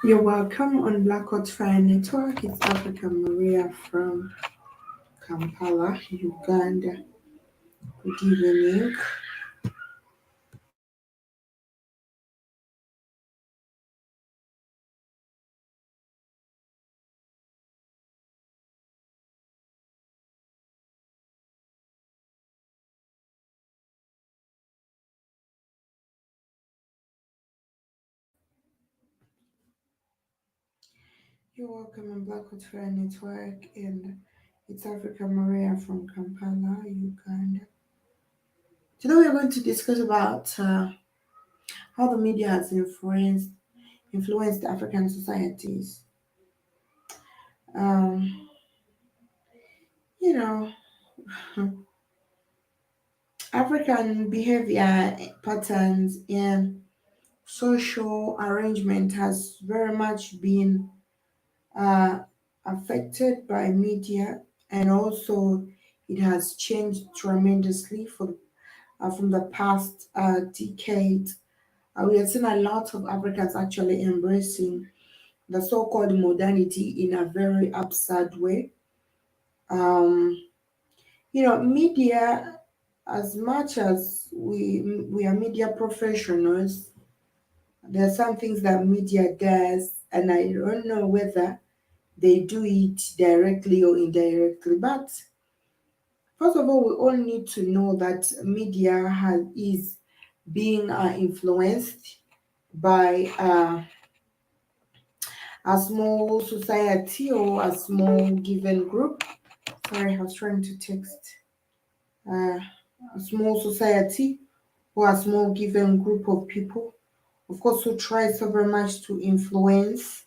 You're welcome on Black Hot Fire Network. It's Africa Maria from Kampala, Uganda. Good evening. You're welcome on Black Hot Fire Network, and it's Africa Maria from Kampala, Uganda. Today we're going to discuss about how the media has influenced African societies. Um, you know, African behavior patterns and social arrangement has very much been uh, affected by media, and also it has changed tremendously from the past decade. We have seen a lot of Africans actually embracing the so-called modernity in a very absurd way. Um, Media, as much as we are media professionals, there are some things that media does, and I don't know whether they do it directly or indirectly. But first of all, we all need to know that is being influenced by a small society or a small given group. Sorry, I was trying to text. Uh, a small society or a small given group of people, of course, who try so very much to influence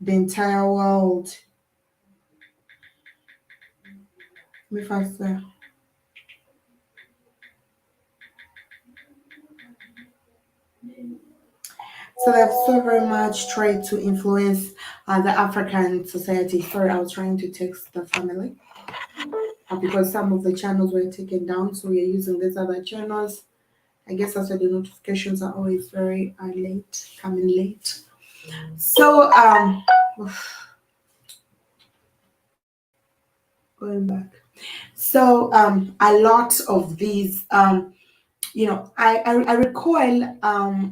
the entire world. Me faster. So they've so very much tried to influence the African society. Sorry, I was trying to text the family because some of the channels were taken down, so we are using these other channels. I guess that's why the notifications are always very late, coming late. So going back. So a lot of these I recall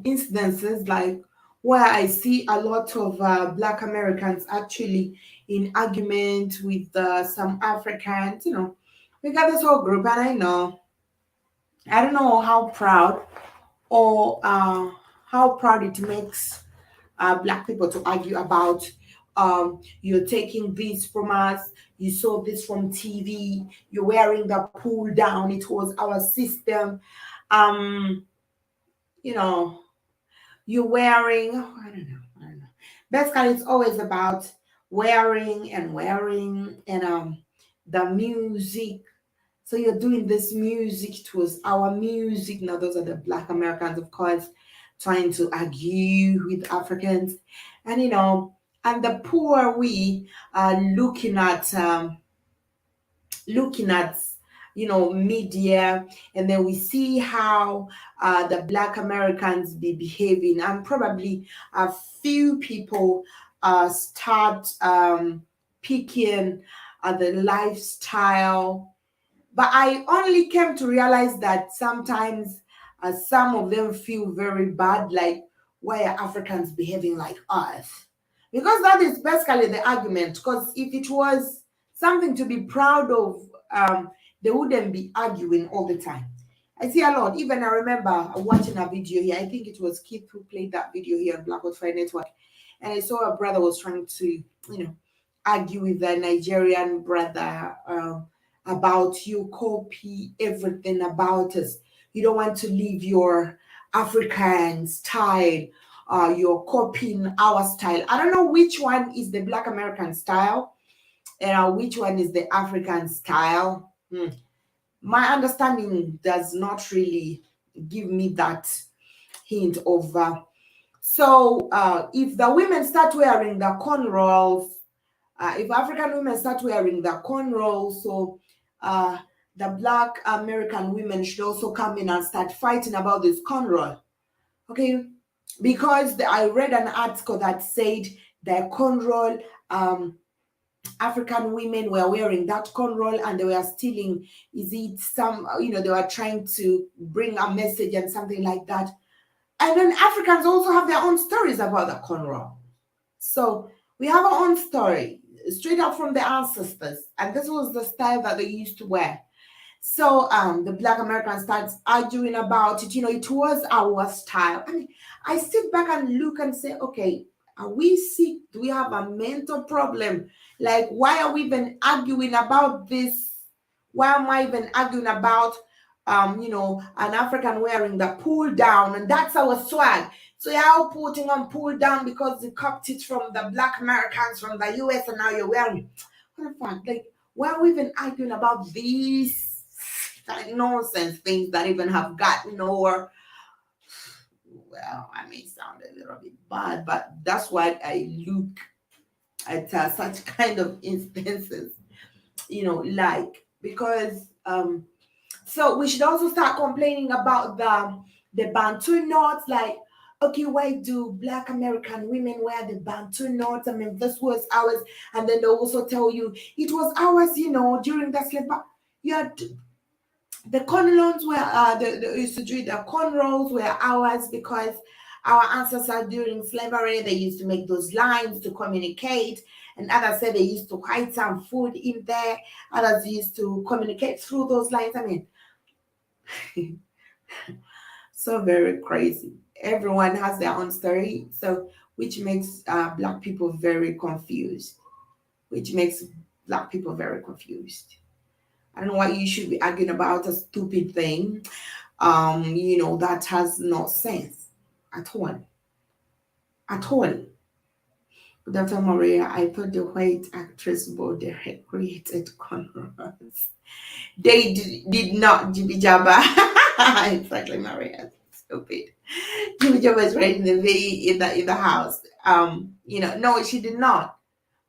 incidences like where I see a lot of Black Americans actually in argument with some Africans. We got this whole group, and I don't know or how proud it makes Black people to argue about. You're taking this from us. You saw this from TV. You're wearing the pull down. It was our system. Um, you know, you're wearing, I don't know. Basically, it's always about wearing and the music. So you're doing this music towards our music. Now, those are the Black Americans, of course, trying to argue with Africans. And, and the poor we are looking at media, and then we see how the Black Americans be behaving, and probably a few people start picking the lifestyle. But I only came to realize that sometimes some of them feel very bad, like, why are Africans behaving like us? Because that is basically the argument. Because if it was something to be proud of, they wouldn't be arguing all the time. I see a lot. Even I remember watching a video here. I think it was Keith who played that video here on Black Fire Network. And I saw a brother was trying to, argue with a Nigerian brother. About you copy everything about us. You don't want to leave your African style. You're copying our style. I don't know which one is the Black American style and which one is the African style. My understanding does not really give me that hint of. If the women start wearing the cornrows, if African women start wearing the cornrows, so uh, the Black American women should also come in and start fighting about this cornrow. Okay, because I read an article that said the cornrow, African women were wearing that cornrow and they were stealing. Is it some, they were trying to bring a message and something like that. And then Africans also have their own stories about the cornrow. So we have our own story straight up from the ancestors, and this was the style that they used to wear. So the Black American starts arguing about it. It was our style. I mean, I sit back and look and say, okay, are we sick? Do we have a mental problem? Like, why are we even arguing about this? Why am I even arguing about an African wearing the pull down, and that's our swag. So you're all putting on pull down because you copied it from the Black Americans from the US, and now you're wearing it. What the fuck? Like, why are we even arguing about these nonsense things that even have got nowhere? Well, I may sound a little bit bad, but that's why I look at such kind of instances, like, because so we should also start complaining about the Bantu knots. Like, okay, why do Black American women wear the Bantu knots? I mean, this was ours, and then they also tell you it was ours, during the slave. Yeah, the cornrows were the used to do the cornrows were ours because our ancestors during slavery they used to make those lines to communicate, and others said they used to hide some food in there. Others used to communicate through those lines. I mean, so very crazy. Everyone has their own story, so which makes Black people very confused. Which makes Black people very confused. I don't know why you should be arguing about a stupid thing, that has no sense at all. At all. Dr. Maria, I thought the white actress body had created cornrows. They did not, Jibby Jabba. Exactly, Maria. Stupid. Jibby Jabba is right in the house. No, she did not.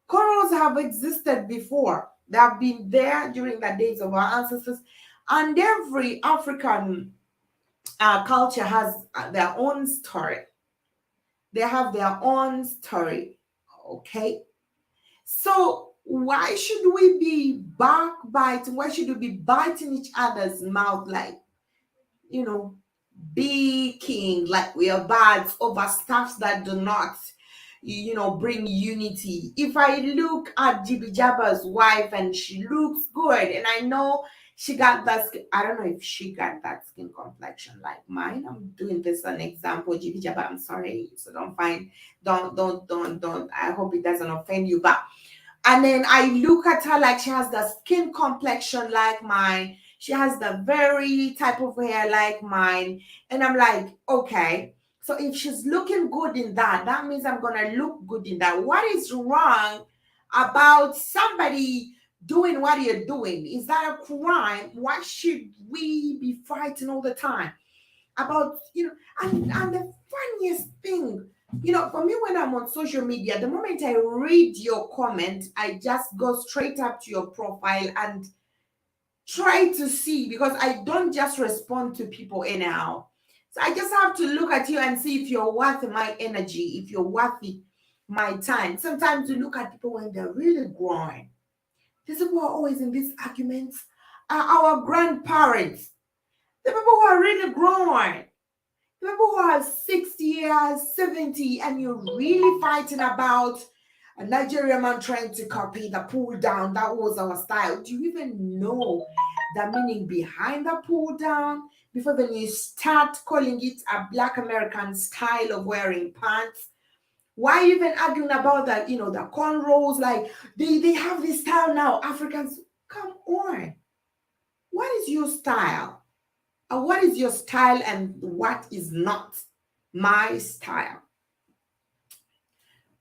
Cornrows have existed before. They have been there during the days of our ancestors, and every African culture has their own story. They have their own story. Okay, so why should we be backbiting? Why should we be biting each other's mouth like, be king, like we are bad over stuffs that do not, bring unity? If I look at Jibi Jabba's wife and she looks good, and I know she got that skin, I don't know if she got that skin complexion like mine. I'm doing this an example, Jibi Jabba. I'm sorry, so don't. I hope it doesn't offend you, but and then I look at her like she has the skin complexion like mine. She has the very type of hair like mine. And I'm like, okay, so if she's looking good in that, that means I'm going to look good in that. What is wrong about somebody doing what you're doing? Is that a crime? Why should we be fighting all the time about, and the funniest thing, for me, when I'm on social media, the moment I read your comment, I just go straight up to your profile and try to see, because I don't just respond to people anyhow. So I just have to look at you and see if you're worth my energy, if you're worth my time. Sometimes you look at people when they're really growing. These people are always in these arguments. Our grandparents, the people who are really growing. People who are 60 years, 70, and you're really fighting about a Nigerian man trying to copy the pull down. That was our style. Do you even know the meaning behind the pull down? Before then you start calling it a Black American style of wearing pants. Why even arguing about that, the cornrows? Like, they have this style now. Africans, come on. What is your style? What is your style and what is not my style?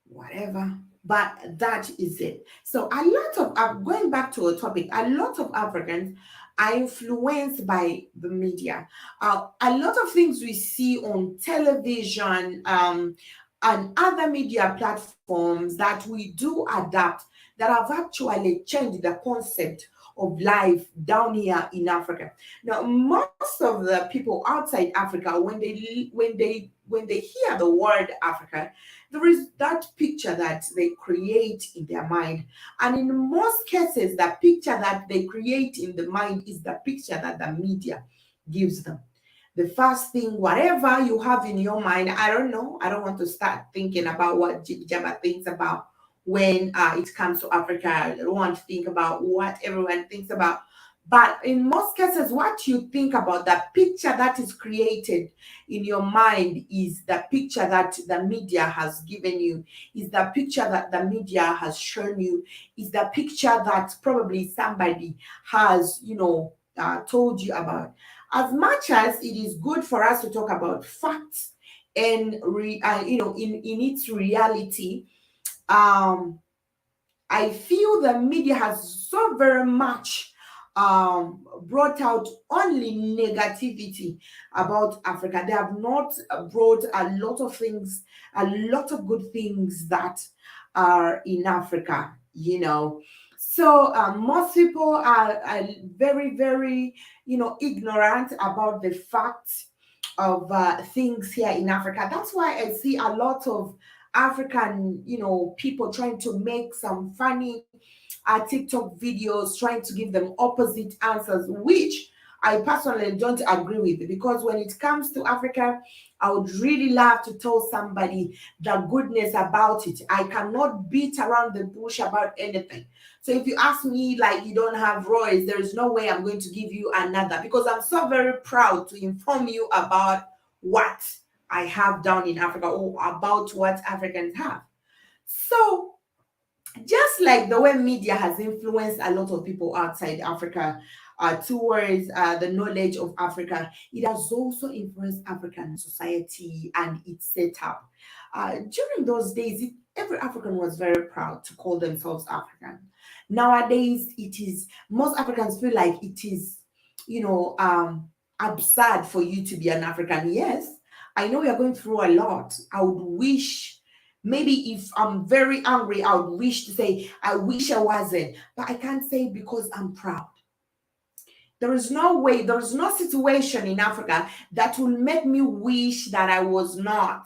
Whatever, but that is it. So a lot of, going back to a topic, a lot of Africans are influenced by the media. A lot of things we see on television and other media platforms that we do adapt, that have actually changed the concept of life down here in Africa. Now, most of the people outside Africa, when they hear the word Africa, there is that picture that they create in their mind. And in most cases, the picture that they create in the mind is the picture that the media gives them. The first thing, whatever you have in your mind, I don't know. I don't want to start thinking about what Jibba thinks about when it comes to Africa. I don't want to think about what everyone thinks about. But in most cases, what you think about, the picture that is created in your mind is the picture that the media has given you, is the picture that the media has shown you, is the picture that probably somebody has, told you about. As much as it is good for us to talk about facts and in its reality, um I feel the media has so very much brought out only negativity about Africa. They have not brought a lot of things, a lot of good things that are in Africa, So most people are very, very, ignorant about the facts of things here in Africa. That's why I see a lot of African, people trying to make some funny TikTok videos, trying to give them opposite answers, which I personally don't agree with, because when it comes to Africa, I would really love to tell somebody the goodness about it. I cannot beat around the bush about anything. So if you ask me, like, you don't have Royce, there is no way I'm going to give you another, because I'm so very proud to inform you about what I have down in Africa, or about what Africans have. So just like the way media has influenced a lot of people outside Africa towards the knowledge of Africa, it has also influenced African society and its setup. During those days, every African was very proud to call themselves African. Nowadays, it is most Africans feel like it is, absurd for you to be an African. Yes, I know you're going through a lot. I would wish, maybe if I'm very angry, I would wish to say, I wish I wasn't, but I can't say because I'm proud. There is no way, there is no situation in Africa that will make me wish that I was not.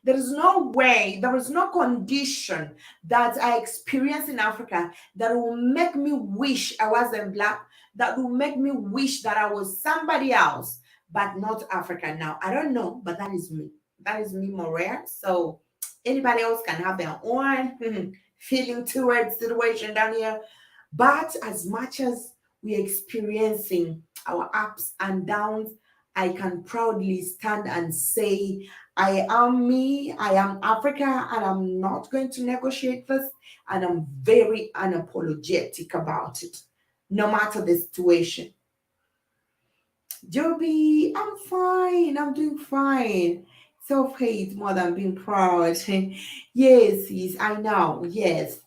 There is no way, there is no condition that I experience in Africa that will make me wish I wasn't Black, that will make me wish that I was somebody else, but not African. Now, I don't know, but that is me. That is me, Mariah. So anybody else can have their own feeling towards situation down here. But as much as we're experiencing our ups and downs, I can proudly stand and say, I am me, I am Africa, and I'm not going to negotiate this. And I'm very unapologetic about it, no matter the situation. Joby, I'm fine. I'm doing fine. Self-hate more than being proud. Yes, yes, I know. Yes,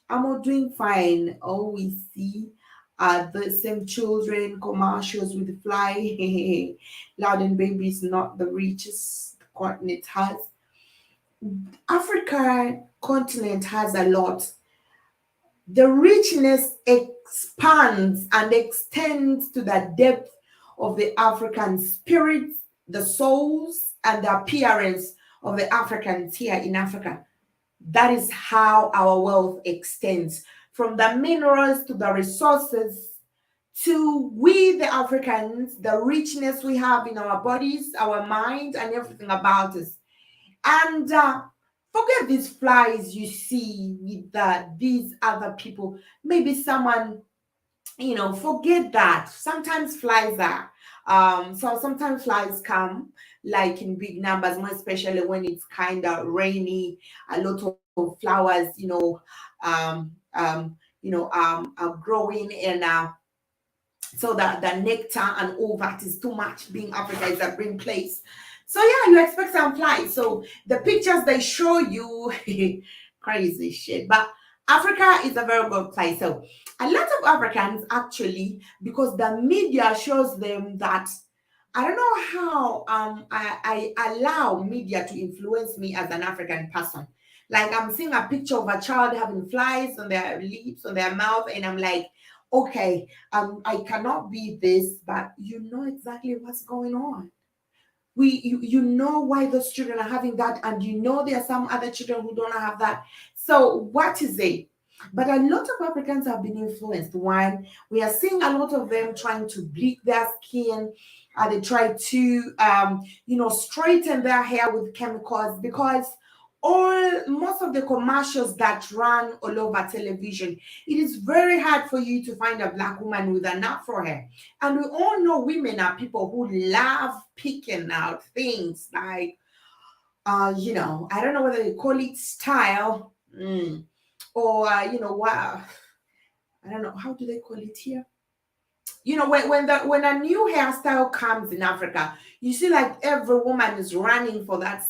I'm all doing fine. All we see are the same children commercials with fly. Loudon Baby is not the richest continent has. Africa continent has a lot. The richness expands and extends to the depth of the African spirits, the souls, and the appearance of the Africans here in Africa. That is how our wealth extends, from the minerals to the resources to we, the Africans, the richness we have in our bodies, our minds, and everything about us. And forget these flies you see with these other people. Maybe someone, forget that. Sometimes flies are. So sometimes flies come like in big numbers, more especially when it's kind of rainy. A lot of flowers, are growing, and so that the nectar and all that is too much. Being Africa is a green place. So yeah, you expect some flies. So the pictures they show you, crazy shit. But Africa is a very good place. So a lot of Africans actually, because the media shows them that, I don't know how I allow media to influence me as an African person. Like I'm seeing a picture of a child having flies on their lips, on their mouth, and I'm like, okay, I cannot be this, but you know exactly what's going on. You know why those children are having that, and you know there are some other children who don't have that. So what is it? But a lot of Africans have been influenced. One, we are seeing a lot of them trying to bleach their skin. They try to straighten their hair with chemicals, because all most of the commercials that run all over television, it is very hard for you to find a black woman with an afro hair. And we all know women are people who love picking out things like, I don't know whether you call it style, or, what, I don't know, how do they call it here? When a new hairstyle comes in Africa, you see like every woman is running for that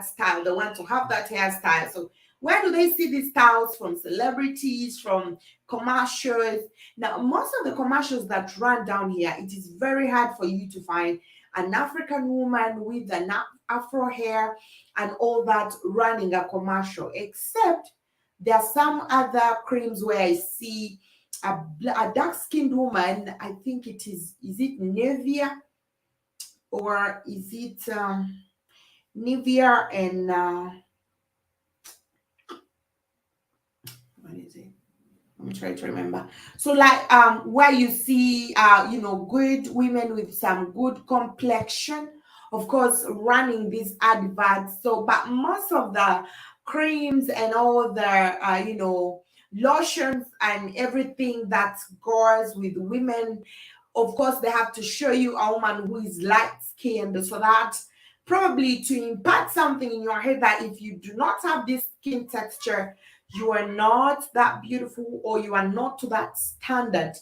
style. They want to have that hairstyle. So where do they see these styles? From celebrities, from commercials. Now, most of the commercials that run down here, it is very hard for you to find an African woman with an afro hair and all that running a commercial, except there are some other creams where I see a dark-skinned woman. I think is it Nivea, or is it Nivea and what is it? I'm trying to remember. So like where you see good women with some good complexion, of course, running these adverts. So but most of the creams and all the lotions and everything that goes with women, of course they have to show you a woman who is light skinned, so that probably to impart something in your head that if you do not have this skin texture, you are not that beautiful, or you are not to that standard.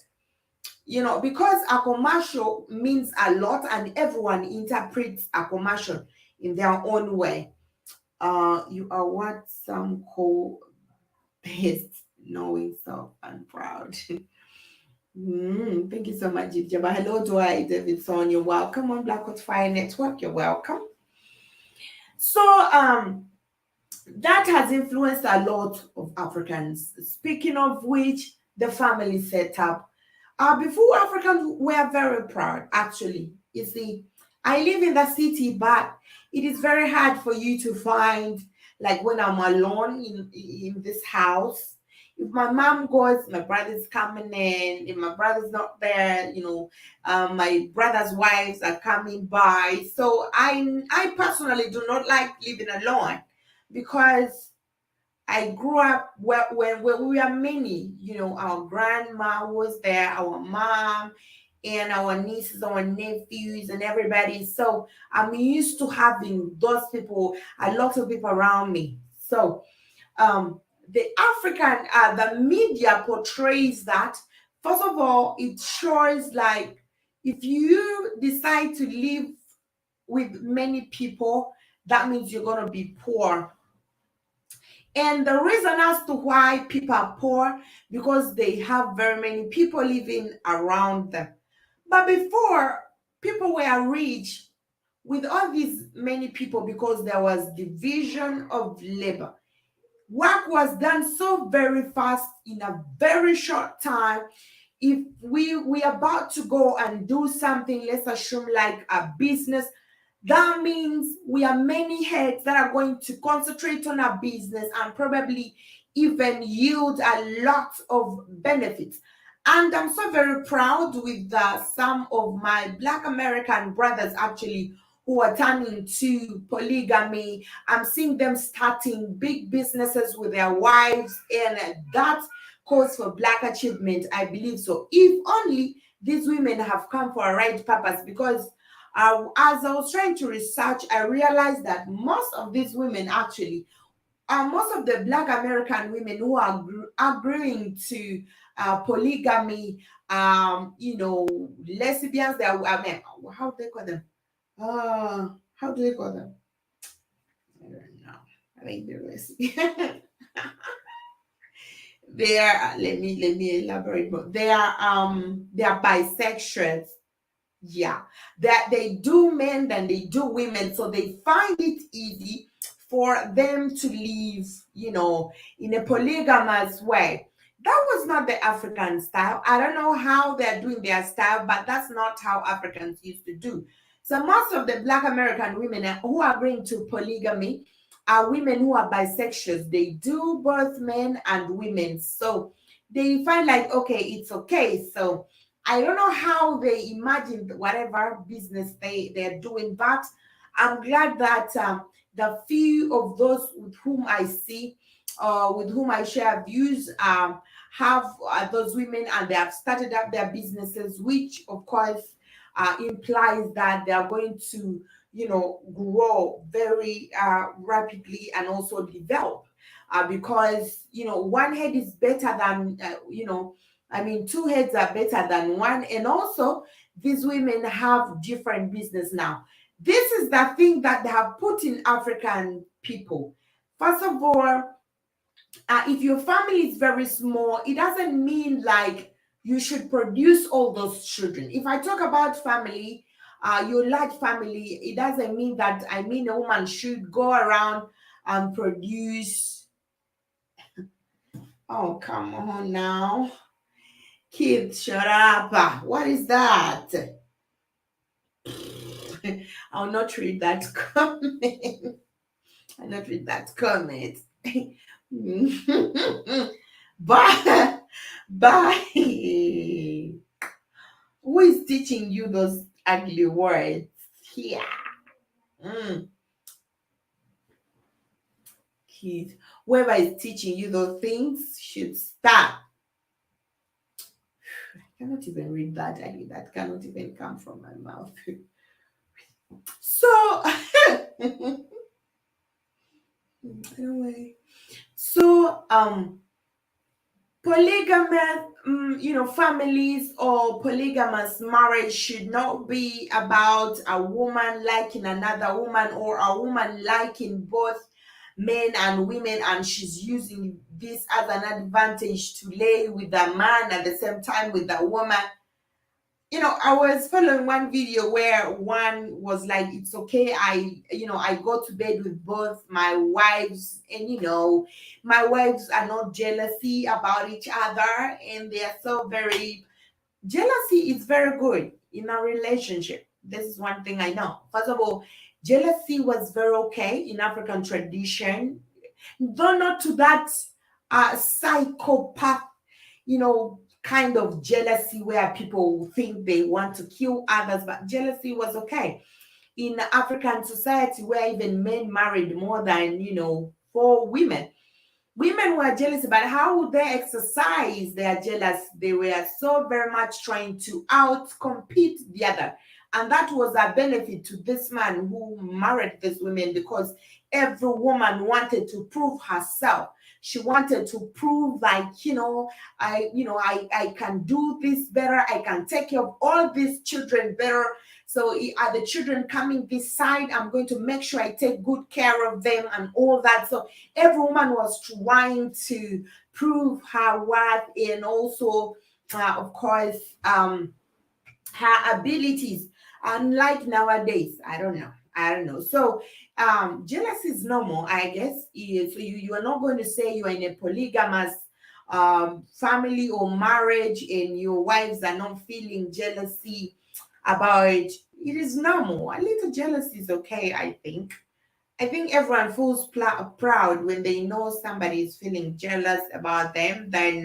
Because a commercial means a lot and everyone interprets a commercial in their own way. You are what some call best knowing self and proud. Thank you so much, Jibjaba. Hello, Dwight Davidson. You're welcome on Black Hot Fire Network. You're welcome. So, that has influenced a lot of Africans. Speaking of which, the family setup. Before, Africans were very proud, actually. You see, I live in the city, but it is very hard for you to find, like when I'm alone in this house. If my mom goes, my brother's coming in. If my brother's not there, my brother's wives are coming by. So I personally do not like living alone, because I grew up when we were many. Our grandma was there, our mom, and our nieces, our nephews, and everybody. So I'm used to having those people, a lot of people around me. So the African, the media portrays that. First of all, it shows like if you decide to live with many people, that means you're going to be poor. And the reason as to why people are poor, because they have very many people living around them. But before, people were rich with all these many people, because there was division of labor. Work was done so very fast in a very short time. If we are about to go and do something, let's assume like a business, that means we are many heads that are going to concentrate on our business and probably even yield a lot of benefits. And I'm so very proud with some of my Black American brothers actually who are turning to polygamy. I'm seeing them starting big businesses with their wives, and that calls for Black achievement, I believe so. If only these women have come for a right purpose, because as I was trying to research, I realized that most of these women actually most of the Black American women who are agreeing to polygamy, lesbians, they are, I mean, how do they call them? How do they call them? I don't know. I think they're lesbian. They are, let me elaborate more. They are bisexuals. Yeah, that they do men than they do women, so they find it easy for them to live, in a polygamous way. That was not the African style. I don't know how they're doing their style, but that's not how Africans used to do. So most of the Black American women who are going to polygamy are women who are bisexuals. They do both men and women. So they find like, okay, it's okay. So I don't know how they imagined whatever business they're doing, but I'm glad that the few of those with whom I see, with whom I share views, have those women, and they have started up their businesses, which of course implies that they are going to, grow very rapidly and also develop. Because one head is better than I mean, two heads are better than one, and also these women have different business now. This is the thing that they have put in African people. First of all, if your family is very small, it doesn't mean like you should produce all those children. If I talk about family, your large family, it doesn't mean that I mean a woman should go around and produce. Oh, come on now. Kids, shut up. What is that? I'll not read that comment. I'll not read that comment. Bye. Bye. Who is teaching you those ugly words here? Mm, Kids, whoever is teaching you those things should stop. I cannot even read that. That cannot even come from my mouth. So, anyway, so polygamous families or polygamous marriage should not be about a woman liking another woman, or a woman liking both men and women, and she's using this as an advantage to lay with a man at the same time with a woman. I was following one video where one was like, it's okay, I go to bed with both my wives, and my wives are not jealousy about each other, and they are so very jealousy is very good in a relationship. This is one thing I know. First of all, jealousy was very okay in African tradition, though not to that psychopath, kind of jealousy where people think they want to kill others, but jealousy was okay. In African society, where even men married more than, four women, women were jealous, but how would they exercise their jealous? They were so very much trying to out compete the other. And that was a benefit to this man who married this women, because every woman wanted to prove herself. She wanted to prove like, I can do this better. I can take care of all these children better. So are the children coming this side? I'm going to make sure I take good care of them and all that. So every woman was trying to prove her worth, and also, of course, her abilities. Unlike nowadays, I don't know. So jealousy is normal, I guess. So you are not going to say you are in a polygamous family or marriage and your wives are not feeling jealousy about it. It is normal. A little jealousy is okay, I think. I think everyone feels proud when they know somebody is feeling jealous about them. Then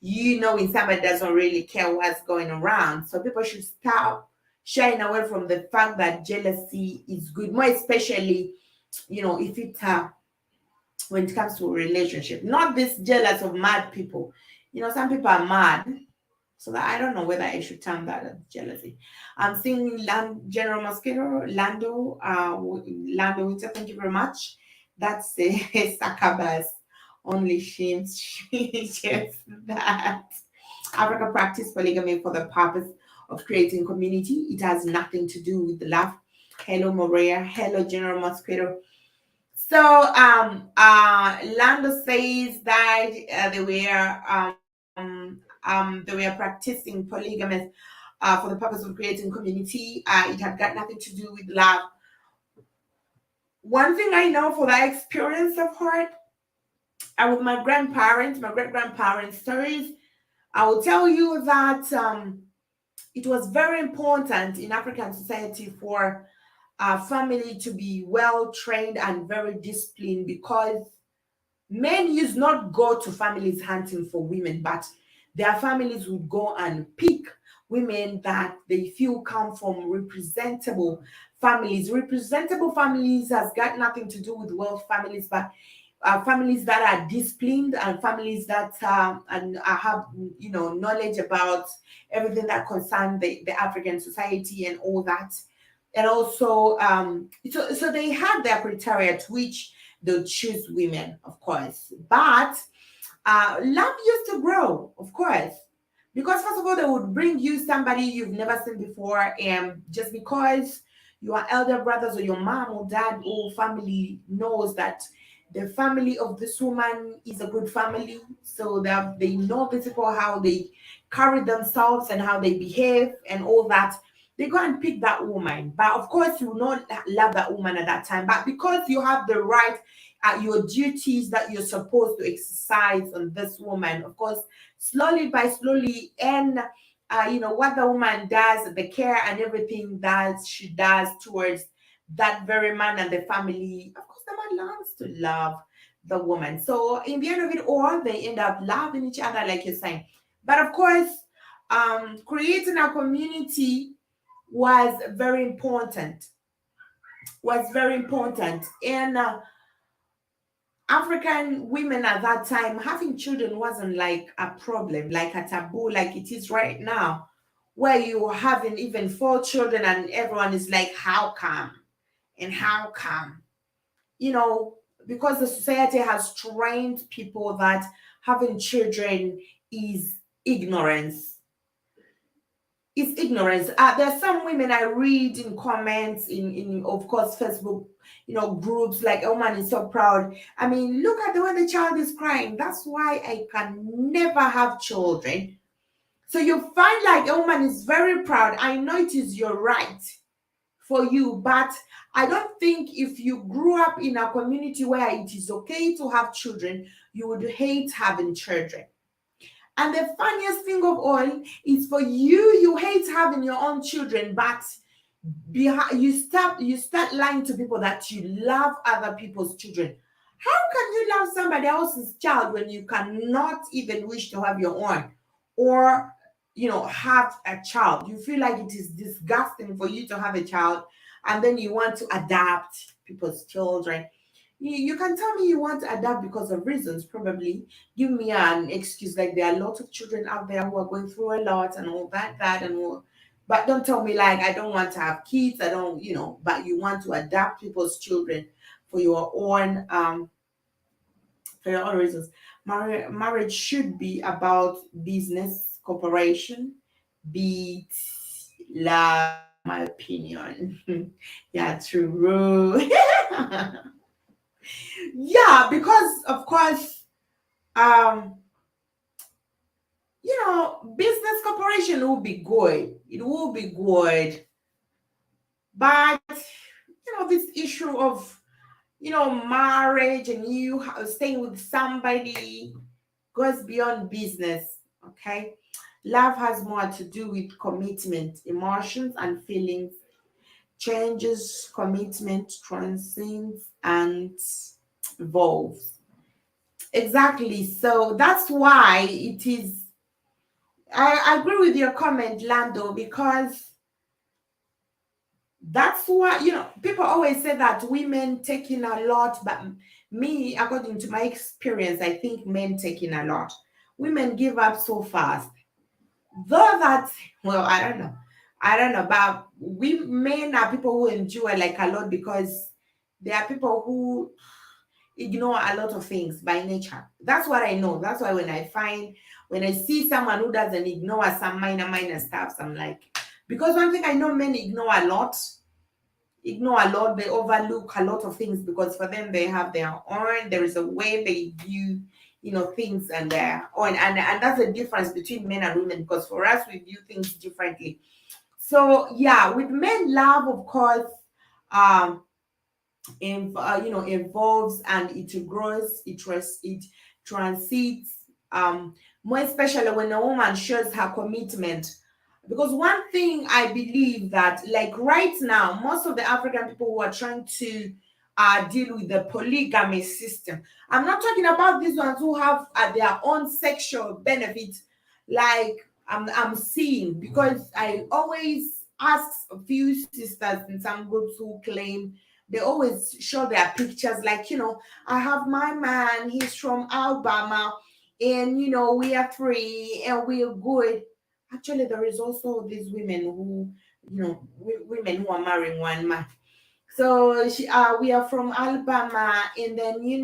when somebody doesn't really care what's going around. So people should stop shying away from the fact that jealousy is good, more especially, if it when it comes to a relationship. Not this jealous of mad people. Some people are mad. So that I don't know whether I should term that as jealousy. I'm seeing General Mosquito, Lando Winter, thank you very much. That's Sakaba's only she shares that. Africa practice polygamy for the purpose of creating community. It has nothing to do with love. Hello, Mariah. Hello, General Mosquito. So, Lando says that they were practicing polygamous for the purpose of creating community. It had got nothing to do with love. One thing I know for that experience of heart, with my grandparents, my great grandparents' stories, I will tell you that it was very important in African society for a family to be well trained and very disciplined, because men used not go to families hunting for women, but their families would go and pick women that they feel come from representable families. Representable families has got nothing to do with wealth families, but families that are disciplined, and families that have knowledge about everything that concerns the African society and all that. And also so they had their criteria to which they'll choose women, of course. But love used to grow, of course, because first of all, they would bring you somebody you've never seen before, and just because your elder brothers or your mom or dad or family knows that the family of this woman is a good family, so that they know these people, how they carry themselves and how they behave and all that, they go and pick that woman. But of course, you will not love that woman at that time. But because you have the right, your duties that you're supposed to exercise on this woman, of course, slowly by slowly, and what the woman does, the care and everything that she does towards that very man and the family, of course, the man learns to love the woman. So in the end of it all, they end up loving each other, like you're saying. But of course, creating a community was very important. And African women at that time, having children wasn't like a problem, like a taboo, like it is right now, where you having even 4 children and everyone is like, how come? And how come? You know, because the society has trained people that having children is ignorance. It's ignorance. There's some women I read in comments in of course Facebook, groups, like, oh man, is so proud. I mean, look at the way the child is crying. That's why I can never have children. So you find like a woman is very proud. I know it is your right for you, but I don't think if you grew up in a community where it is okay to have children, you would hate having children. And the funniest thing of all is for you hate having your own children, but you start lying to people that you love other people's children. How can you love somebody else's child when you cannot even wish to have your own, or have a child? You feel like it is disgusting for you to have a child, and then you want to adapt people's children. You can tell me you want to adapt because of reasons, probably. Give me an excuse, like there are a lot of children out there who are going through a lot and all that and all. But don't tell me like I don't want to have kids, I don't, but you want to adapt people's children for your own reasons. Marriage should be about business, cooperation, beat love, in my opinion. Yeah, true. Yeah, because of course, um, business cooperation will be good. It will be good. But this issue of marriage and you staying with somebody goes beyond business. Okay, love has more to do with commitment, emotions, and feelings. Changes, commitment transcends and evolves. Exactly. So that's why it is. I agree with your comment, Lando, because that's why, people always say that women taking a lot, but me, according to my experience, I think men taking a lot. Women give up so fast. Though that, well, I don't know. I don't know, but we men are people who endure like a lot, because there are people who ignore a lot of things by nature. That's what I know. That's why when I see someone who doesn't ignore some minor stuff, I'm like, because one thing I know, men ignore a lot, they overlook a lot of things, because for them they have their own, there is a way they view things, and their own, and that's the difference between men and women, because for us we view things differently. So yeah, with men, love, of course, um evolves, and it grows, it transits, more especially when a woman shows her commitment. Because one thing I believe that, like right now, most of the African people who are trying to deal with the polygamy system, I'm not talking about these ones who have their own sexual benefits, like I'm seeing, because I always ask a few sisters in some groups who claim, they always show their pictures, like, I have my man, he's from Alabama, and we are free and we're good. Actually, there is also these women who, women who are marrying one man. So we are from Alabama, and then we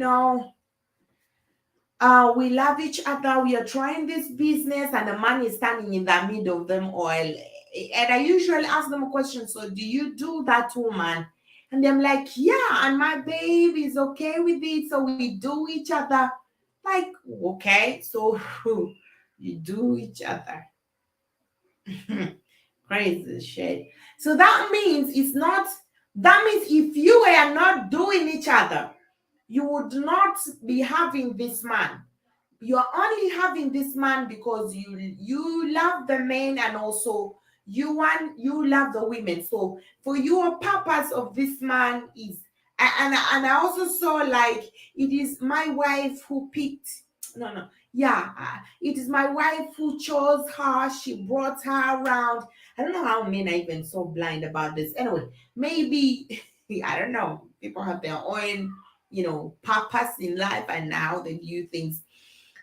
love each other. We are trying this business, and the man is standing in the middle of them all. And I usually ask them a question. So, do you do that, woman? And I'm like, yeah, and my baby is okay with it. So we do each other. Like, okay, so you do each other. Crazy shit. So that means it's not, that means if you were not doing each other, you would not be having this man. You're only having this man because you love the men, and also you love the women. So for your purpose of this man is, and I also saw, like, it is my wife who picked, no, yeah, it is my wife who chose her, she brought her around. I don't know how men are even so blind about this. Anyway, maybe I don't know, people have their own purpose in life and how they view things.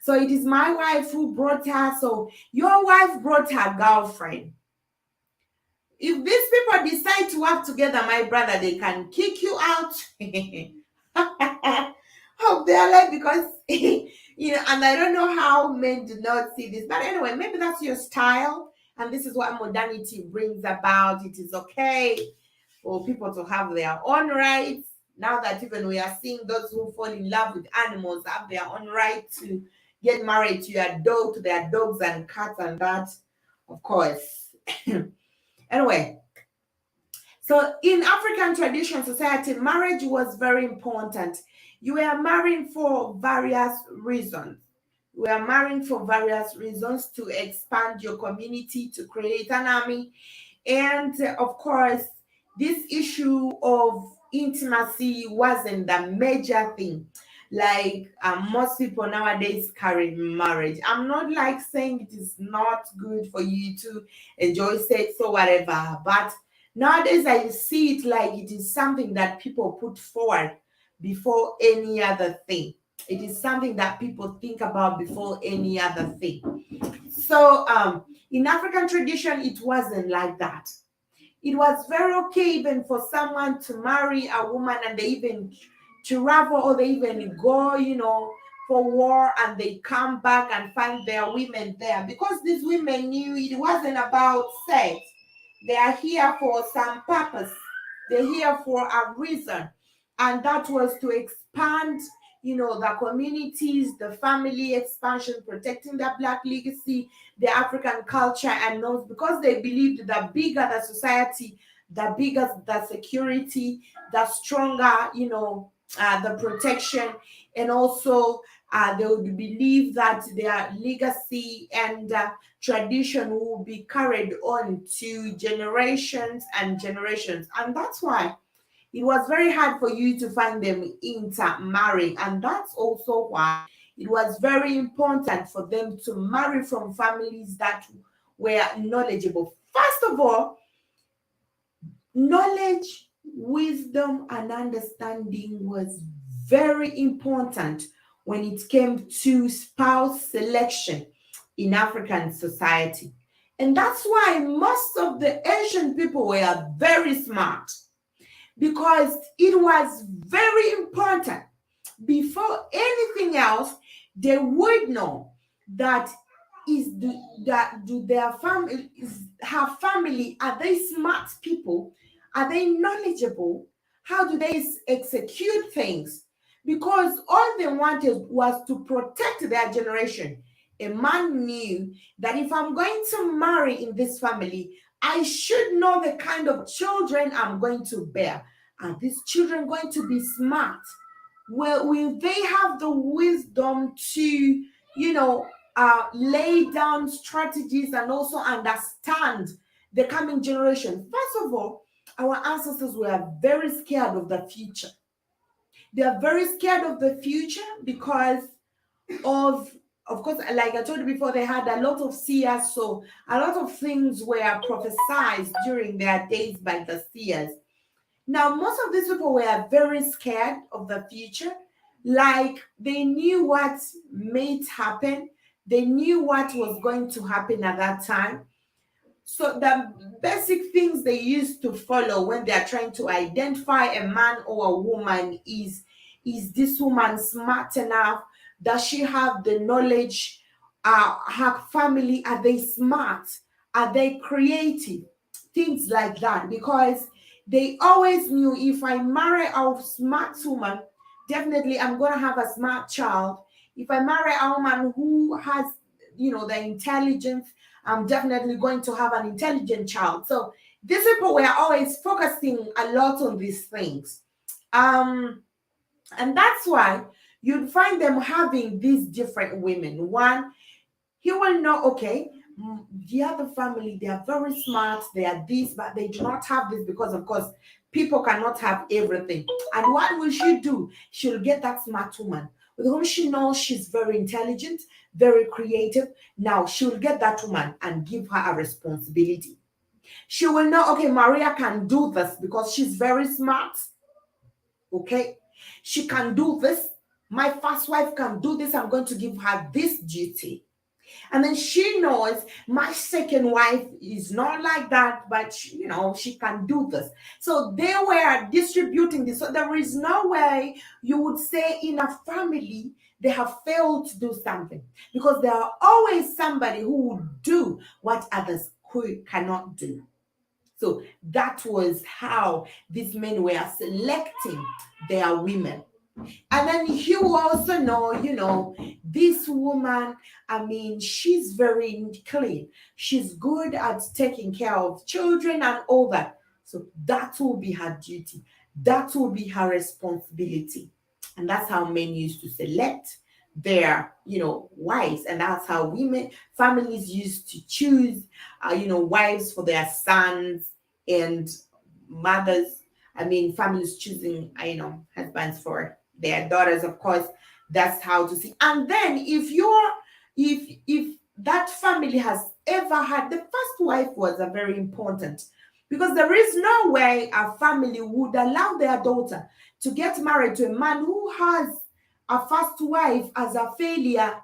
So it is my wife who brought her. So your wife brought her girlfriend. If these people decide to work together, my brother, they can kick you out of their life, because and I don't know how men do not see this. But anyway, maybe that's your style, and this is what modernity brings about. It is okay for people to have their own rights. Now that even we are seeing those who fall in love with animals have their own right to get married to your dog, to their dogs and cats, and that, of course. Anyway, so in African tradition society, marriage was very important. You were marrying for various reasons. We are marrying for various reasons: to expand your community, to create an army, and of course, this issue of intimacy wasn't the major thing. Like, most people nowadays carry marriage. I'm not like saying it is not good for you to enjoy sex or whatever, but nowadays I see it like it is something that people put forward before any other thing. It is something that people think about before any other thing. So in African tradition, it wasn't like that. It was very okay even for someone to marry a woman, and they even travel, or they even go, for war, and they come back and find their women there, because these women knew it wasn't about sex. They are here for some purpose. They're here for a reason, and that was to expand, the communities, the family expansion, protecting the Black legacy, the African culture, and those, because they believed the bigger the society, the bigger the security, the stronger, the protection, and also they would believe that their legacy and tradition will be carried on to generations and generations. And that's why it was very hard for you to find them intermarrying. And that's also why it was very important for them to marry from families that were knowledgeable. First of all, knowledge, wisdom, and understanding was very important when it came to spouse selection in African society. And that's why most of the Asian people were very smart, because it was very important. Before anything else, they would know that do their family, is her family, are they smart people? Are they knowledgeable? How do they execute things? Because all they wanted was to protect their generation. A man knew that if I'm going to marry in this family, I should know the kind of children I'm going to bear. Are these children going to be smart? will they have the wisdom to, lay down strategies and also understand the coming generation? First of all, our ancestors were very scared of the future. They are very scared of the future because of course, like I told you before, they had a lot of seers, so a lot of things were prophesied during their days by the seers. Now, most of these people were very scared of the future. Like they knew what might happen, they knew what was going to happen at that time. So the basic things they used to follow when they are trying to identify a man or a woman is this woman smart enough? Does she have the knowledge? Her family, are they smart? Are they creative? Things like that. Because they always knew, if I marry a smart woman, definitely I'm gonna have a smart child. If I marry a woman who has, the intelligence, I'm definitely going to have an intelligent child. So these people were always focusing a lot on these things. And that's why you'd find them having these different women. One, he will know, okay, the other family, they are very smart, they are this, but they do not have this because, of course, people cannot have everything. And what will she do? She'll get that smart woman with whom she knows she's very intelligent, very creative. Now she'll get that woman and give her a responsibility. She will know, okay, Maria can do this because she's very smart. Okay, she can do this. My first wife can do this. I'm going to give her this duty. And then she knows my second wife is not like that, but she can do this. So they were distributing this. So there is no way you would say in a family they have failed to do something, because there are always somebody who would do what others cannot do. So that was how these men were selecting their women. And then you also know, this woman, I mean, she's very clean. She's good at taking care of children and all that. So that will be her duty. That will be her responsibility. And that's how men used to select their, wives. And that's how families used to choose, wives for their sons, and mothers, I mean, families choosing, husbands for their daughters, of course. That's how to see. And then if that family has ever had, the first wife was a very important, because there is no way a family would allow their daughter to get married to a man who has a first wife as a failure,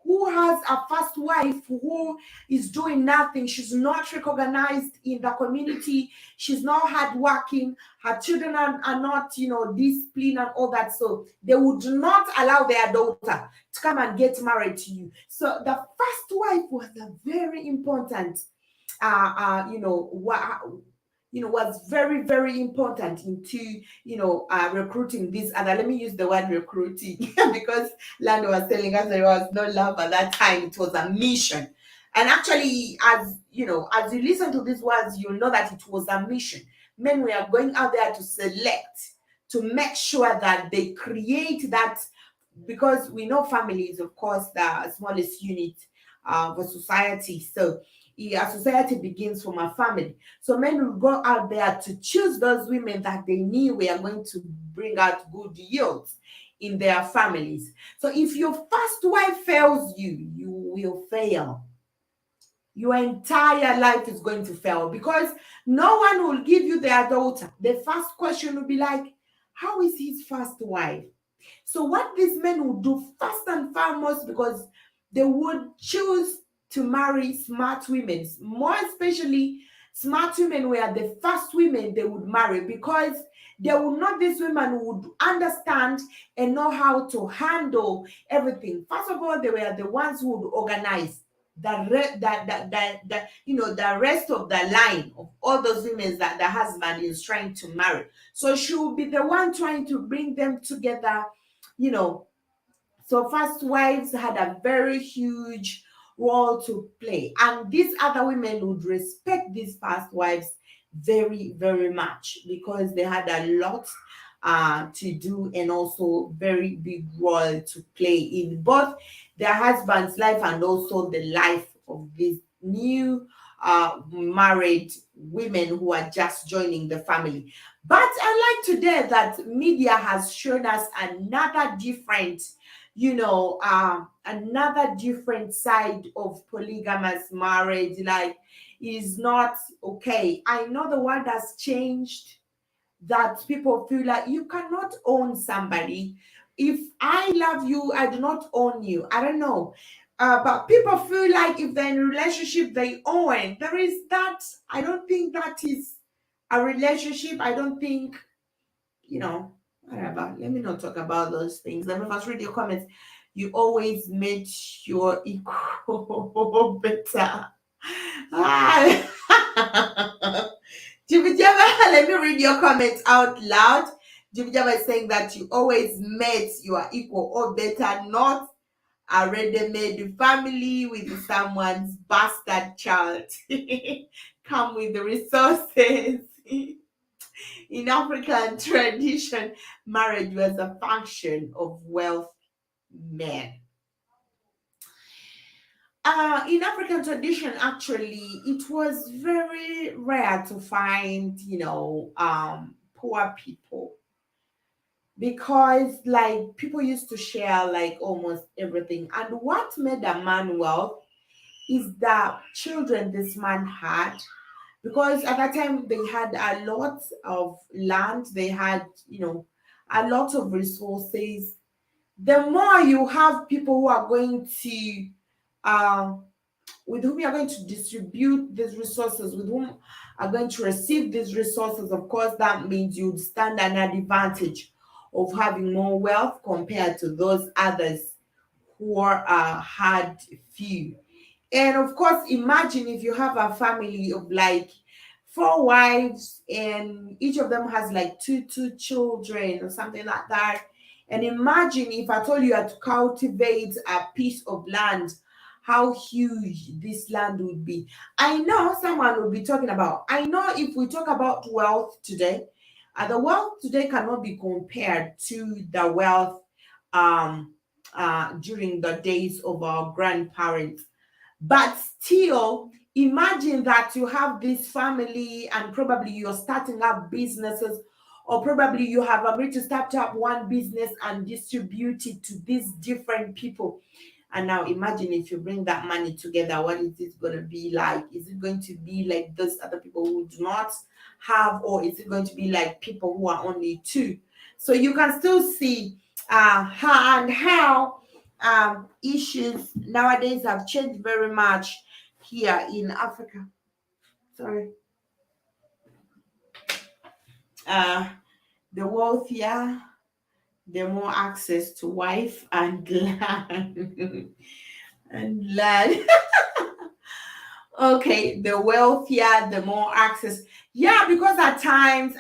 who has a first wife who is doing nothing. She's not recognized in the community. She's not hardworking. Her children are not, disciplined and all that. So they would not allow their daughter to come and get married to you. So the first wife was a very important, was very, very important into, recruiting this other. Let me use the word recruiting because Lando was telling us there was no love at that time. It was a mission. And actually, as you listen to these words, you'll know that it was a mission. Men were going out there to select, to make sure that they create that, because we know family is, of course, the smallest unit of a society. So a society begins from a family. So men will go out there to choose those women that they knew were going to bring out good yields in their families. So if your first wife fails you, you will fail. Your entire life is going to fail, because no one will give you their daughter. The first question will be like, how is his first wife? So what these men would do first and foremost, because they would choose to marry smart women, more especially smart women were the first women they would marry, because they would know these women would understand and know how to handle everything. First of all, they were the ones who would organize the rest of the line of all those women that the husband is trying to marry. So she will be the one trying to bring them together, you know. So first wives had a very huge role to play, and these other women would respect these first wives very, very much, because they had a lot to do, and also very big role to play in both their husband's life and also the life of these new married women who are just joining the family. But I like today that media has shown us another different, another different side of polygamous marriage. Like, is not okay. I know the world has changed, that people feel like you cannot own somebody. If I love you, I do not own you. I don't know. But people feel like if they're in a relationship, they own. There is that. I don't think that is a relationship. I don't think, whatever. Let me not talk about those things. Let me first read your comments. You always made your equal better. Ah. Jibijaba, let me read your comments out loud. Jibijaba is saying that you always met your equal or better, not a ready-made family with someone's bastard child. Come with the resources. In African tradition, marriage was a function of wealth men. In African tradition, actually, it was very rare to find, poor people, because like people used to share like almost everything. And what made a man wealth is the children this man had, because at that time they had a lot of land, they had, a lot of resources. The more you have people who are going to um with whom you are going to distribute these resources, with whom are going to receive these resources, of course, that means you'd stand an advantage of having more wealth compared to those others who are had few. And of course, imagine if you have a family of like four wives and each of them has like two children or something like that. And imagine if I told you had to cultivate a piece of land, how huge this land would be. I know someone will be talking about, I know if we talk about wealth today, the wealth today cannot be compared to the wealth um, during the days of our grandparents. But still, imagine that you have this family and probably you're starting up businesses, or probably you have agreed to start up one business and distribute it to these different people. And now imagine if you bring that money together, what is it going to be like? Is it going to be like those other people who do not have, or is it going to be like people who are only two? So you can still see how issues nowadays have changed very much here in Africa. Sorry. Uh, the wealthier, the more access to wife and land. And land. Okay, the wealthier, the more access. Yeah, because at times,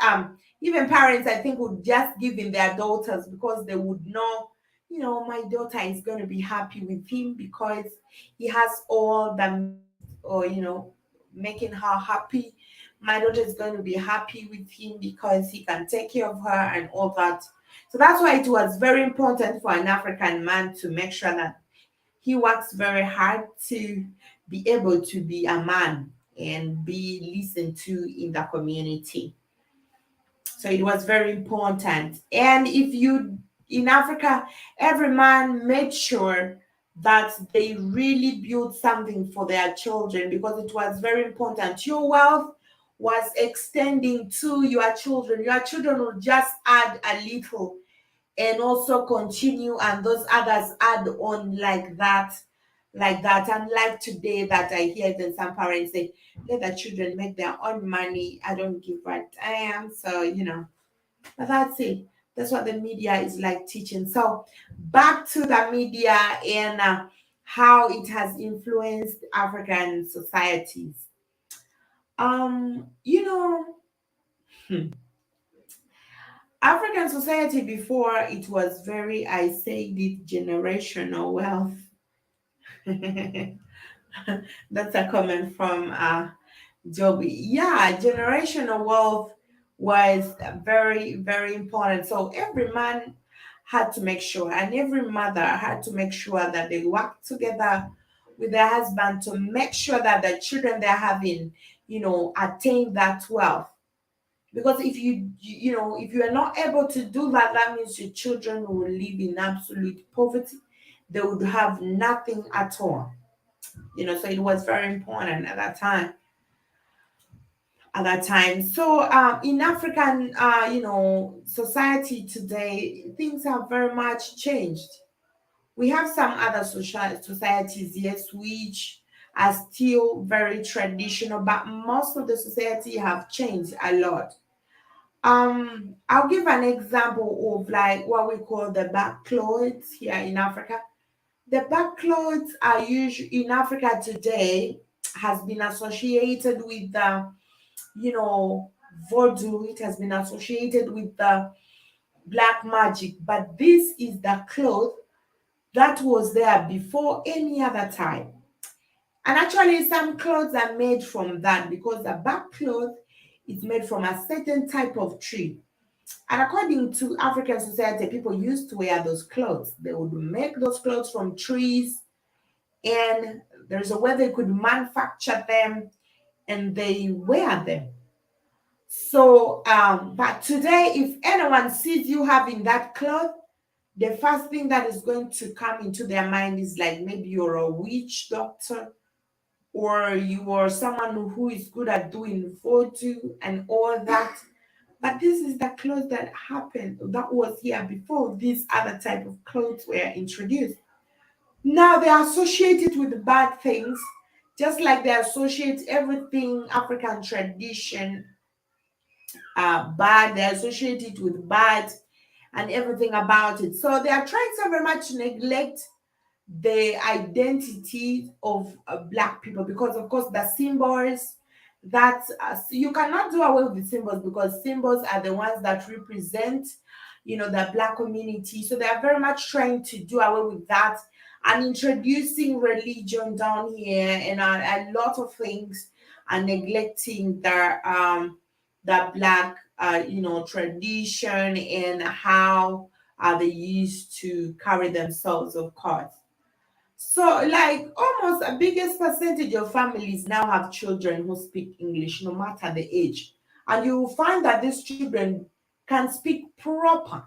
even parents, I think, would just give in their daughters because they would know, my daughter is going to be happy with him because he has all the means, or, making her happy. My daughter is going to be happy with him because he can take care of her and all that. So that's why it was very important for an African man to make sure that he works very hard to be able to be a man and be listened to in the community. So it was very important. And if you, in Africa, every man made sure that they really built something for their children, because it was very important. Your wealth was extending to your children. Your children will just add a little and also continue, and those others add on like that. And like today that I hear that some parents say, let the children make their own money, I don't give a damn. So but that's it. That's what the media is like teaching. So back to the media and how it has influenced African societies. You know hmm, African society before, it was very, I say it, generational wealth. That's a comment from Joby. Yeah, generational wealth was very, very important. So every man had to make sure, and every mother had to make sure that they work together with their husband to make sure that the children they're having, attain that wealth. Because if if you are not able to do that, that means your children will live in absolute poverty. They would have nothing at all. So it was very important at that time. So in African, society today, things have very much changed. We have some other social societies, yes, which are still very traditional, but most of the society have changed a lot. I'll give an example of like what we call the back clothes here in Africa. The back clothes are usually in Africa today has been associated with the voodoo. It has been associated with the black magic, but this is the cloth that was there before any other time. And actually, some clothes are made from that because the back cloth is made from a certain type of tree. And according to African society, people used to wear those clothes. They would make those clothes from trees, and there's a way they could manufacture them and they wear them. So, but today, if anyone sees you having that cloth, the first thing that is going to come into their mind is like maybe you're a witch doctor or you are someone who is good at doing voodoo and all that. But this is the clothes that happened, that was here before these other type of clothes were introduced. Now they are associated with bad things, just like they associate everything African tradition bad, they associate it with bad and everything about it. So they are trying so very much to neglect the identity of black people because of course the symbols that you cannot do away with the symbols because symbols are the ones that represent the black community. So they are very much trying to do away with that and introducing religion down here and a lot of things and neglecting the black tradition and how they used to carry themselves, of course. So, like almost a biggest percentage of families now have children who speak English, no matter the age. And you will find that these children can speak proper,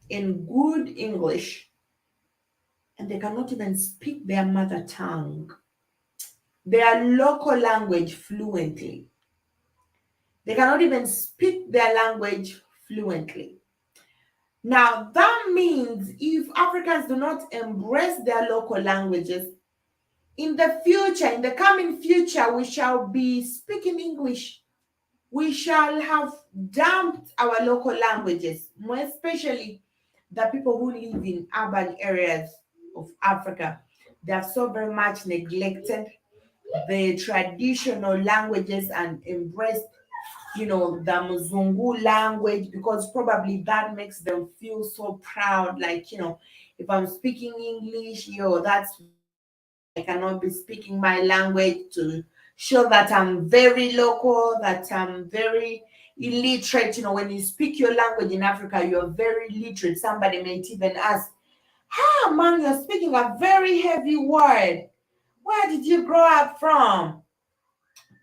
in good English, and they cannot even speak their mother tongue, their local language fluently. They cannot even speak their language fluently. Now, that means if Africans do not embrace their local languages, in the future, in the coming future, we shall be speaking English. We shall have dumped our local languages, more especially the people who live in urban areas of Africa. They have so very much neglected the traditional languages and embraced, the Muzungu language because probably that makes them feel so proud. Like, if I'm speaking English, that's very bad. I cannot be speaking my language to show that I'm very local, that I'm very illiterate. When you speak your language in Africa, you're very literate. Somebody might even ask, ah, man, you're speaking a very heavy word. Where did you grow up from?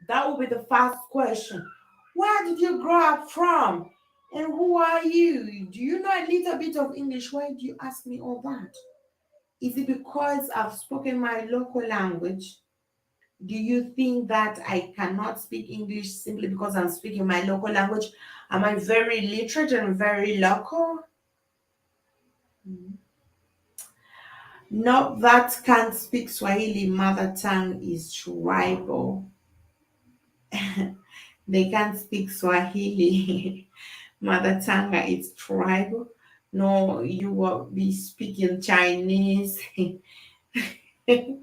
That will be the first question. Where did you grow up from? And who are you? Do you know a little bit of English? Why do you ask me all that? Is it because I've spoken my local language? Do you think that I cannot speak English simply because I'm speaking my local language? Am I very literate and very local? Not that can't speak Swahili mother tongue is tribal. They can't speak Swahili. Mother tongue is tribal. No, you will be speaking Chinese. Chinese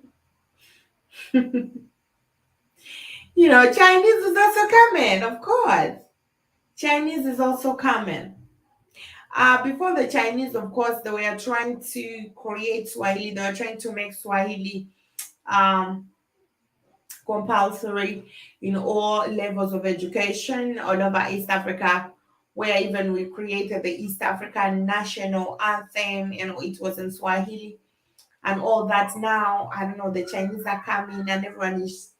is also coming, of course. Chinese is also coming. Before the Chinese, of course, they were trying to create Swahili. They were trying to make Swahili um, compulsory in all levels of education all over East Africa, where even we created the East African national anthem, it was in Swahili and all that. Now, I don't know, the Chinese are coming and everyone is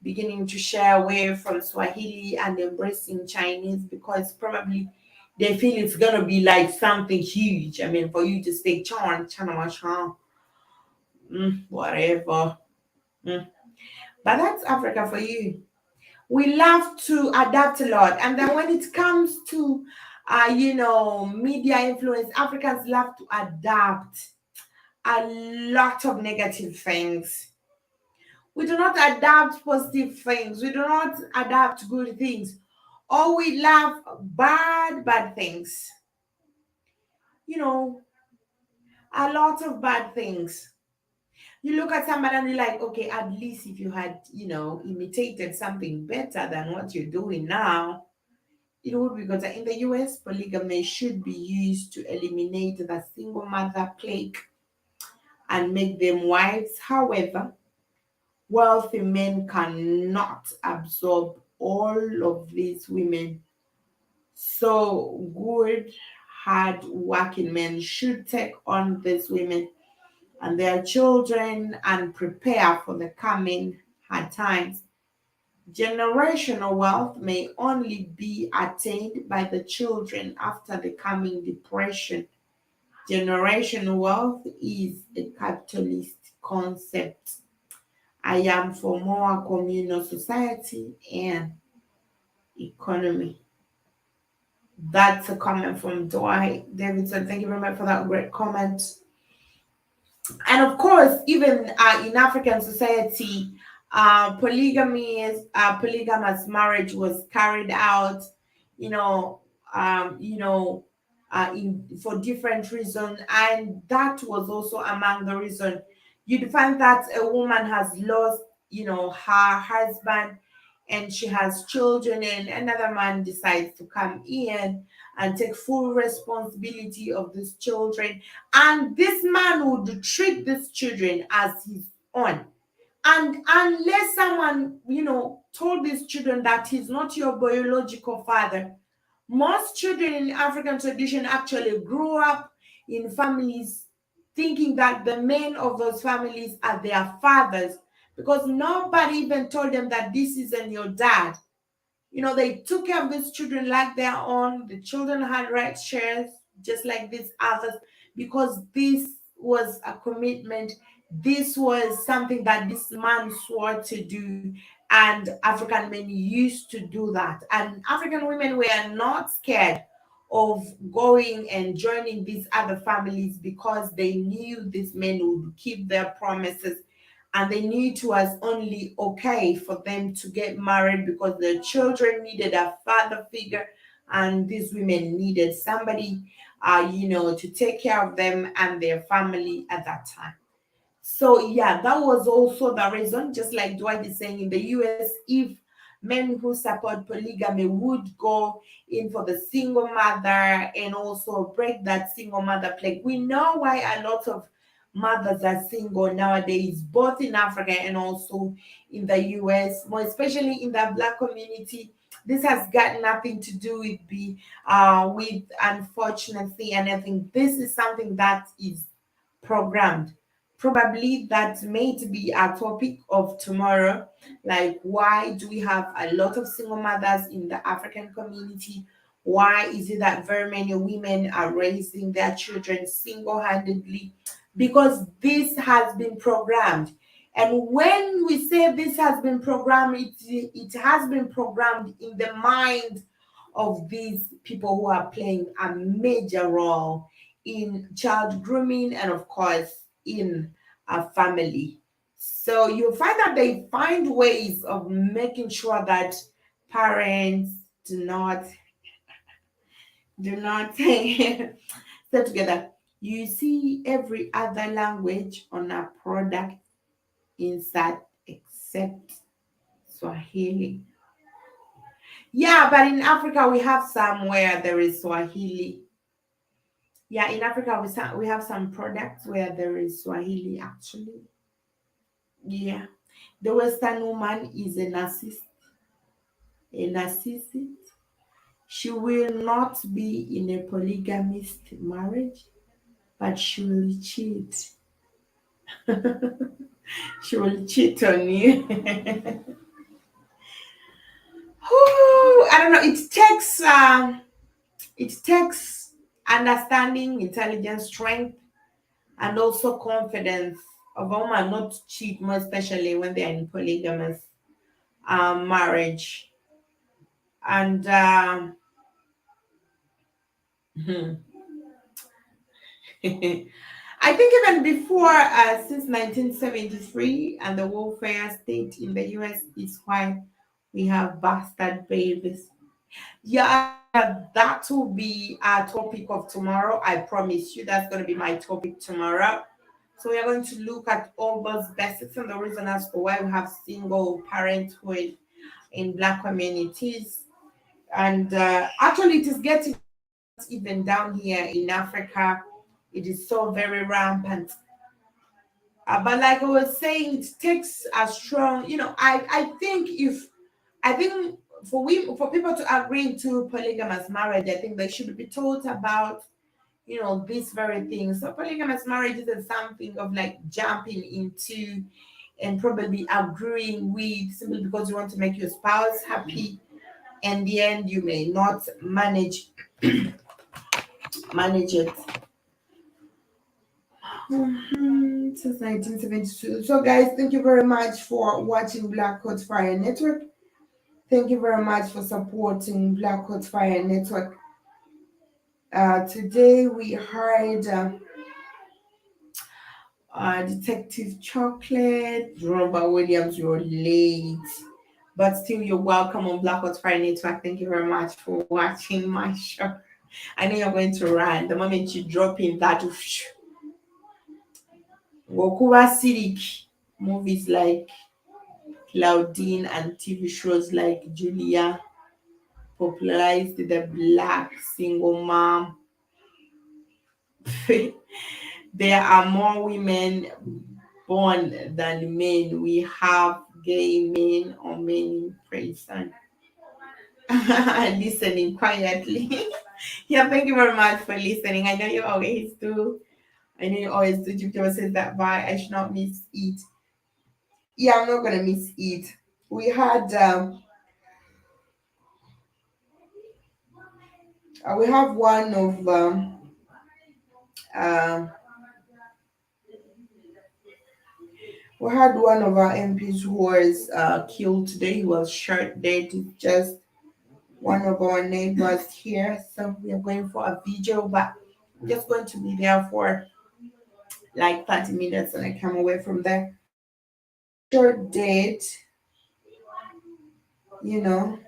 beginning to share away from Swahili and embracing Chinese because probably they feel it's gonna be like something huge. I mean, for you to say Chan, Chana, Chan, whatever. Mm. But that's Africa for you. We love to adapt a lot. And then when it comes to, media influence, Africans love to adapt a lot of negative things. We do not adapt positive things. We do not adapt good things. Or we love bad things. You know, a lot of bad things. You look at somebody and you're like, okay, at least if you had, imitated something better than what you're doing now, it would be good. In the US, polygamy should be used to eliminate the single mother plague and make them wives. However, wealthy men cannot absorb all of these women. So, good, hard working men should take on these women and their children and prepare for the coming hard times. Generational wealth may only be attained by the children after the coming depression. Generational wealth is a capitalist concept. I am for more communal society and economy. That's a comment from Dwight Davidson. Thank you very much for that great comment. And of course, even in African society, polygamous marriage was carried out, you know, in for different reasons, and that was also among the reason you'd find that a woman has lost, her husband, and she has children, and another man decides to come in and take full responsibility of these children, and this man would treat these children as his own. And unless someone, told these children that he's not your biological father, most children in African tradition actually grew up in families thinking that the men of those families are their fathers because nobody even told them that this isn't your dad. They took care of these children like their own. The children had right shares, just like these others, because this was a commitment. This was something that this man swore to do, and African men used to do that. And African women were not scared of going and joining these other families because they knew these men would keep their promises, and they knew it was only okay for them to get married because their children needed a father figure and these women needed somebody to take care of them and their family at that time. So yeah, that was also the reason, just like Dwight is saying, in the US, if men who support polygamy would go in for the single mother and also break that single mother plague, we know why a lot of mothers are single nowadays, both in Africa and also in the US, more especially in the Black community. This has got nothing to do with unfortunately anything. This is something that is programmed. Probably that may be a topic of tomorrow. Like, why do we have a lot of single mothers in the African community? Why is it that very many women are raising their children single handedly? Because this has been programmed. And when we say this has been programmed, it has been programmed in the mind of these people who are playing a major role in child grooming and, of course, in a family. So you'll find that they find ways of making sure that parents do not stay together. You see every other language on a product inside except Swahili. Yeah, but in Africa we have some where there is Swahili. Yeah, in Africa we have some products where there is Swahili actually. Yeah. The Western woman is a narcissist. She will not be in a polygamist marriage, but she will cheat. She will cheat on you. I don't know. It takes understanding, intelligence, strength, and also confidence of a woman not to cheat, more especially when they're in polygamous marriage. And I think even before, since 1973, and the welfare state in the US is why we have bastard babies. Yeah, that will be our topic of tomorrow. I promise you that's going to be my topic tomorrow. So we are going to look at all those basics and the reason as to why we have single parenthood in Black communities. And actually, it is getting even down here in Africa. It is so very rampant. But like I was saying, it takes a strong, I think for people to agree to polygamous marriage, I think they should be taught about, these very things. So polygamous marriage isn't something of like jumping into and probably agreeing with simply because you want to make your spouse happy. And the end, you may not manage it. Since 1972. So, guys, thank you very much for watching Black Hot Fire Network. Thank you very much for supporting Black Hot Fire Network. Today we heard Detective Chocolate, Robert Williams. You're late, but still you're welcome on Black Hot Fire Network. Thank you very much for watching my show. I know you're going to run the moment you drop in that. Wokuba Sirik movies like Claudine and TV shows like Julia popularized the black single mom. There are more women born than men. We have gay men or men in prison. Listening quietly. Yeah, thank you very much for listening. I know you always do. I know you always do. Jupiter says that why I should not miss it. Yeah, I'm not gonna miss it. We had we have one of um we had one of our MPs who was killed today. He was shot dead. Just one of our neighbors here. So we are going for a video, but I'm just going to be there for like 30 minutes and I come away from there. Short dead, you know,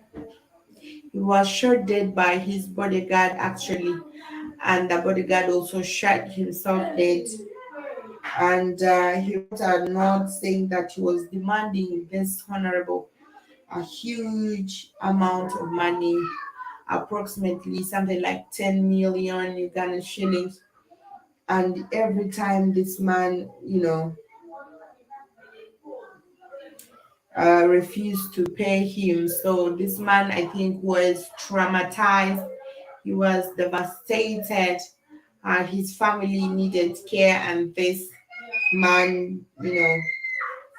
he was shot dead by his bodyguard actually, and the bodyguard also shot himself dead. And he wrote a note saying that he was demanding this honorable a huge amount of money, approximately something like 10 million Ugandan shillings. And every time this man, refused to pay him. So this man, I think, was traumatized. He was devastated. His family needed care, and this man,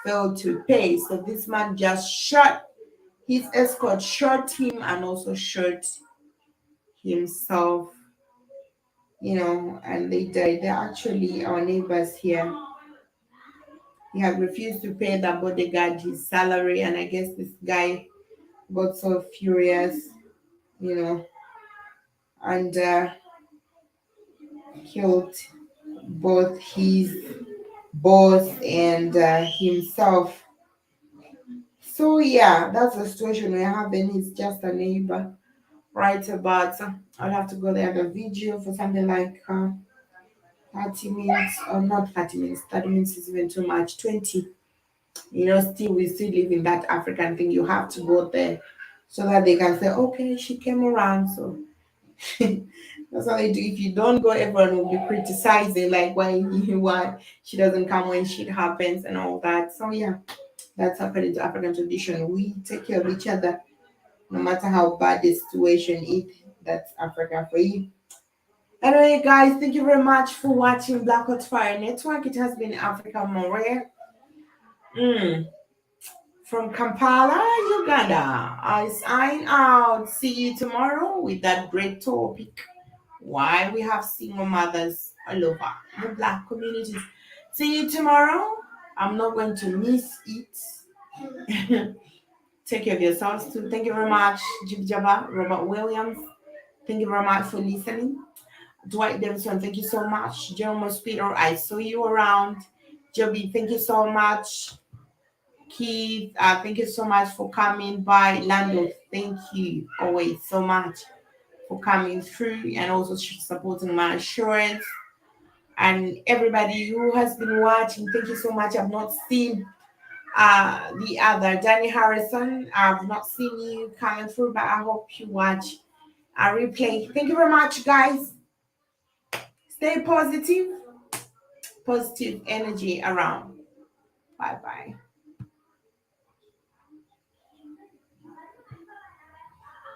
failed to pay. So this man just shot his escort, shot him, and also shot himself. And they died. They're actually our neighbors here. He had refused to pay the bodyguard his salary, and I guess this guy got so furious, you know, and killed both his boss and himself. So yeah, that's the situation we have. Then he's just a neighbor, right? But I'll have to go there the video for something like 30 minutes, or not 30 minutes. 30 minutes is even too much. 20. Still we still live in that African thing. You have to go there so that they can say, okay, she came around. So that's how they do. If you don't go, everyone will be criticizing, like why she doesn't come when shit happens and all that. So yeah, That's according to African tradition. We take care of each other no matter how bad the situation is. That's Africa for you. Anyway, guys, thank you very much for watching Black Hot Fire Network. It has been Africa Mariah from Kampala, Uganda. I sign out. See you tomorrow with that great topic. Why we have single mothers all over the Black communities. See you tomorrow. I'm not going to miss it. Take care of yourselves too. Thank you very much, Jib Jabba, Robert Williams. Thank you very much for listening. Dwight Davidson, thank you so much. Jerome Peter, I saw you around. Joby, thank you so much. Keith, thank you so much for coming by. Lando, thank you always so much for coming through and also supporting my insurance. And everybody who has been watching, thank you so much. I've not seen the other Danny Harrison. I've not seen you coming through, but I hope you watch a replay. Thank you very much, guys. Stay positive, positive energy around. Bye bye.